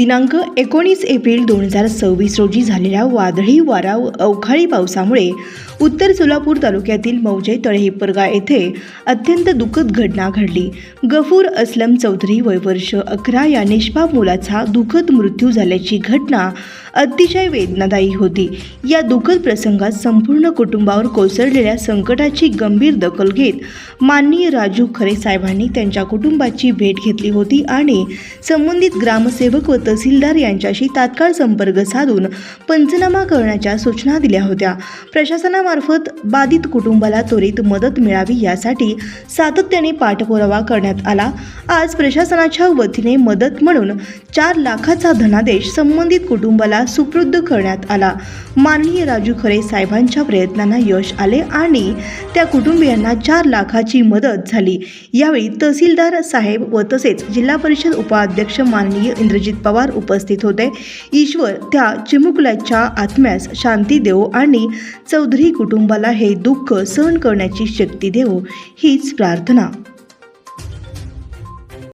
दिनांक 19 एप्रिल 2026 रोजी झालेल्या वादळी वारा व अवकाळी पावसामुळे उत्तर सोलापूर तालुक्यातील मौजे तळेहिप्परगा येथे अत्यंत दुःखद घटना घडली। गफूर असलम चौधरी वय वर्ष 11 या निष्पाप मुलाचा दुःखद मृत्यू झाल्याची घटना अतिशय वेदनादायी होती। या दुःखद प्रसंगात संपूर्ण कुटुंबावर कोसळलेल्या संकटाची गंभीर दखल घेत माननीय राजू खरे साहेबांनी त्यांच्या कुटुंबाची भेट घेतली होती आणि संबंधित ग्रामसेवक व तहसीलदार यांच्याशी तात्काळ संपर्क साधून पंचनामा करण्याच्या सूचना दिल्या होत्या। प्रशासनामार्फत बाधित कुटुंबाला त्वरित मदत मिळावी यासाठी सातत्याने पाठपुरावा करण्यात आला। आज प्रशासनाच्या वतीने मदत म्हणून 4 लाखाचा धनादेश संबंधित कुटुंबाला सुपूर्द करण्यात आला। माननीय राजू खरे साहेबांच्या प्रयत्नांना यश आले आणि त्या कुटुंबियांना 4 लाखाची मदत झाली। यावेळी तहसीलदार साहेब व तसेच जिल्हा परिषद उपाध्यक्ष माननीय इंद्रजित पवार उपस्थित होते। ईश्वर त्या चिमुकल्याच्या आत्म्यास शांती देवो आणि चौधरी कुटुंबाला हे दुःख सहन करण्याची शक्ती देवो हीच प्रार्थना।